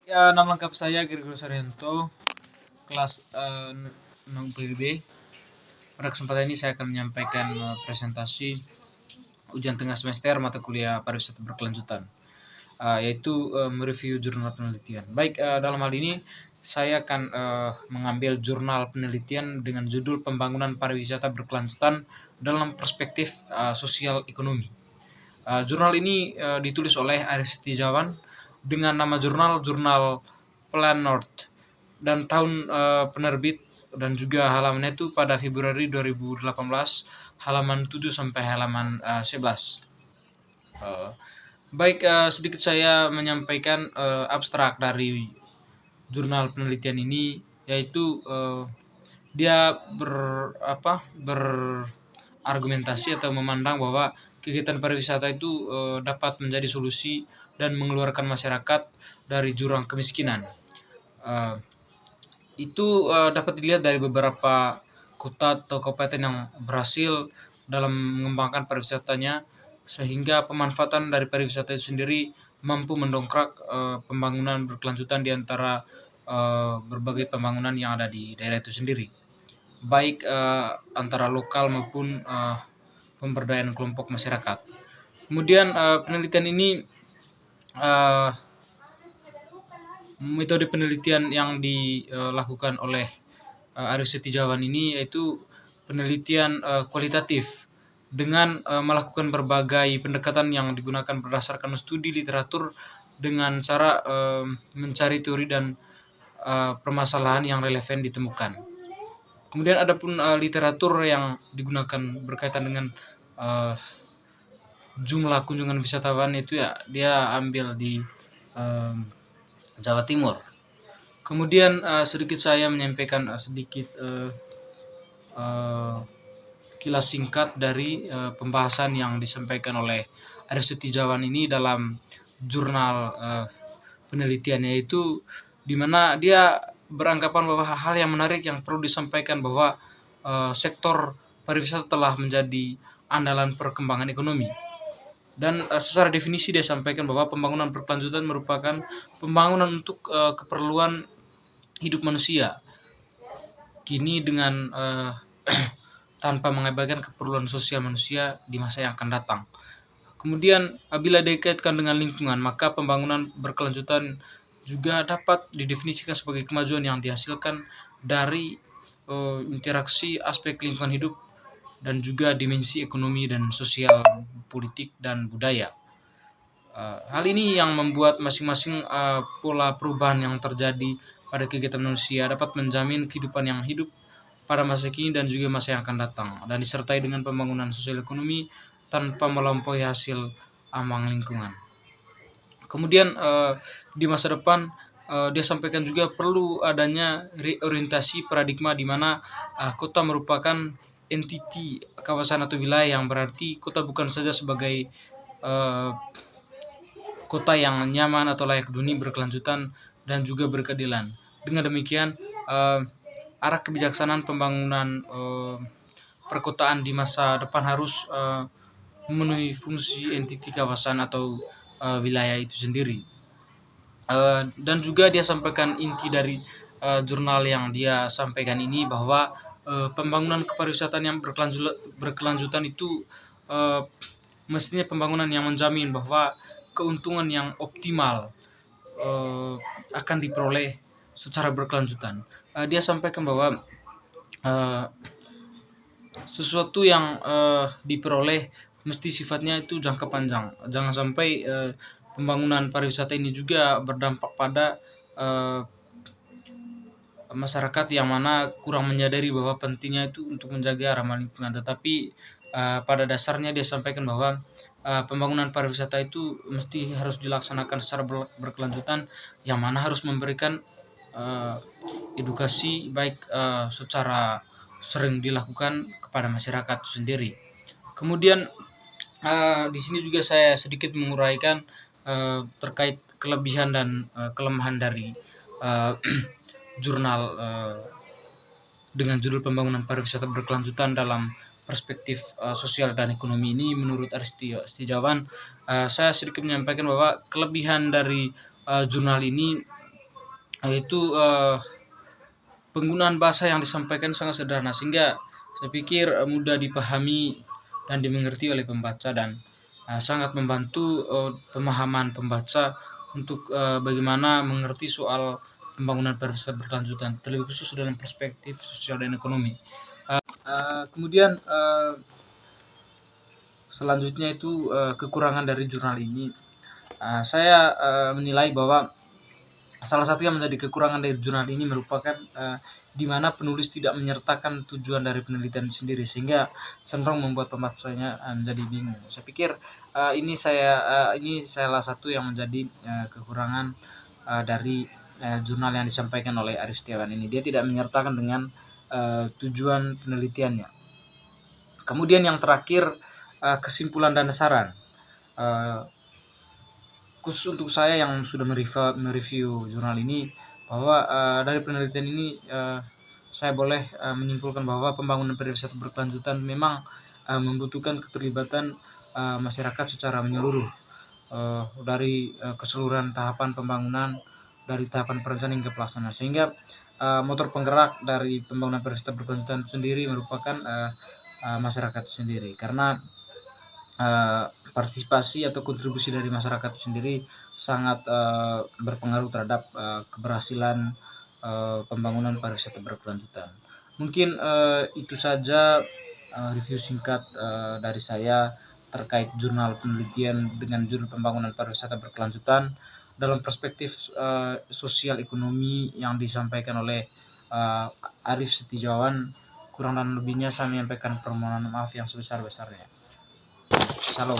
Ya, nama lengkap saya Gregor Sarento, kelas 6 PB. Pada kesempatan ini saya akan menyampaikan presentasi ujian tengah semester mata kuliah pariwisata berkelanjutan, yaitu mereview jurnal penelitian. Baik, dalam hal ini saya akan mengambil jurnal penelitian dengan judul Pembangunan Pariwisata Berkelanjutan dalam Perspektif Sosial Ekonomi. Jurnal ini ditulis oleh Arif Setiawan dengan nama Jurnal Plan North dan tahun penerbit dan juga halamannya itu pada Februari 2018, halaman 7 sampai halaman 11. Baik, sedikit saya menyampaikan abstrak dari jurnal penelitian ini, yaitu dia berargumentasi atau memandang bahwa kegiatan pariwisata itu dapat menjadi solusi dan mengeluarkan masyarakat dari jurang kemiskinan. Itu dapat dilihat dari beberapa kota atau kabupaten yang berhasil dalam mengembangkan pariwisatanya, sehingga pemanfaatan dari pariwisata itu sendiri mampu mendongkrak pembangunan berkelanjutan di antara berbagai pembangunan yang ada di daerah itu sendiri, baik antara lokal maupun pemberdayaan kelompok masyarakat. Kemudian penelitian ini metode penelitian yang dilakukan oleh Arif Setiawan ini yaitu penelitian kualitatif dengan melakukan berbagai pendekatan yang digunakan berdasarkan studi literatur dengan cara mencari teori dan permasalahan yang relevan ditemukan. Kemudian ada pun literatur yang digunakan berkaitan dengan jumlah kunjungan wisatawan, itu ya dia ambil di Jawa Timur. Kemudian sedikit saya menyampaikan sedikit kilas singkat dari pembahasan yang disampaikan oleh Arif Setiawan ini dalam jurnal penelitiannya, itu di mana dia beranggapan bahwa hal yang menarik yang perlu disampaikan bahwa sektor pariwisata telah menjadi andalan perkembangan ekonomi. Dan secara definisi dia sampaikan bahwa pembangunan berkelanjutan merupakan pembangunan untuk keperluan hidup manusia kini dengan tanpa mengabaikan keperluan sosial manusia di masa yang akan datang. Kemudian bila dikaitkan dengan lingkungan, maka pembangunan berkelanjutan juga dapat didefinisikan sebagai kemajuan yang dihasilkan dari interaksi aspek lingkungan hidup dan juga dimensi ekonomi dan sosial, politik dan budaya. Hal ini yang membuat masing-masing pola perubahan yang terjadi pada kegiatan manusia dapat menjamin kehidupan yang hidup pada masa kini dan juga masa yang akan datang, dan disertai dengan pembangunan sosial ekonomi tanpa melampaui hasil ambang lingkungan. Kemudian di masa depan dia sampaikan juga perlu adanya reorientasi paradigma di mana kota merupakan entiti kawasan atau wilayah, yang berarti kota bukan saja sebagai kota yang nyaman atau layak huni, berkelanjutan dan juga berkeadilan. Dengan demikian arah kebijaksanaan pembangunan perkotaan di masa depan harus memenuhi fungsi entiti kawasan atau wilayah itu sendiri. Dan juga dia sampaikan inti dari jurnal yang dia sampaikan ini bahwa pembangunan kepariwisataan yang berkelanjutan itu mestinya pembangunan yang menjamin bahwa keuntungan yang optimal akan diperoleh secara berkelanjutan. Dia sampaikan bahwa sesuatu yang diperoleh mesti sifatnya itu jangka panjang. Jangan sampai pembangunan pariwisata ini juga berdampak pada masyarakat yang mana kurang menyadari bahwa pentingnya itu untuk menjaga ramah lingkungan. Tetapi pada dasarnya dia sampaikan bahwa pembangunan pariwisata itu mesti harus dilaksanakan secara berkelanjutan, yang mana harus memberikan edukasi baik secara sering dilakukan kepada masyarakat sendiri. Kemudian di sini juga saya sedikit menguraikan terkait kelebihan dan kelemahan dari jurnal dengan judul Pembangunan Pariwisata Berkelanjutan dalam Perspektif Sosial dan Ekonomi ini. Menurut Arif Setiawan, saya sedikit menyampaikan bahwa kelebihan dari jurnal ini yaitu penggunaan bahasa yang disampaikan sangat sederhana sehingga saya pikir mudah dipahami dan dimengerti oleh pembaca, dan sangat membantu pemahaman pembaca untuk bagaimana mengerti soal pembangunan pariwisata berkelanjutan, terlebih khusus dalam perspektif sosial dan ekonomi. Kemudian selanjutnya itu kekurangan dari jurnal ini. Saya menilai bahwa salah satu yang menjadi kekurangan dari jurnal ini merupakan di mana penulis tidak menyertakan tujuan dari penelitian sendiri, sehingga cenderung membuat pembacanya menjadi bingung. Saya pikir ini salah satu yang menjadi kekurangan dari jurnal yang disampaikan oleh Arif Setiawan ini. Dia tidak menyertakan dengan tujuan penelitiannya. Kemudian yang terakhir, kesimpulan dan saran. Khusus untuk saya yang sudah mereview jurnal ini, bahwa dari penelitian ini saya boleh menyimpulkan bahwa pembangunan pariwisata berkelanjutan memang membutuhkan keterlibatan masyarakat secara menyeluruh, dari keseluruhan tahapan pembangunan, dari tahapan perencanaan hingga pelaksanaan, sehingga motor penggerak dari pembangunan pariwisata berkelanjutan sendiri merupakan masyarakat sendiri, karena partisipasi atau kontribusi dari masyarakat itu sendiri sangat berpengaruh terhadap keberhasilan pembangunan pariwisata berkelanjutan. Mungkin itu saja review singkat dari saya terkait jurnal penelitian dengan judul pembangunan pariwisata berkelanjutan dalam perspektif sosial ekonomi yang disampaikan oleh Arif Setiawan. Kurang dan lebihnya saya menyampaikan permohonan maaf yang sebesar-besarnya. Shalom.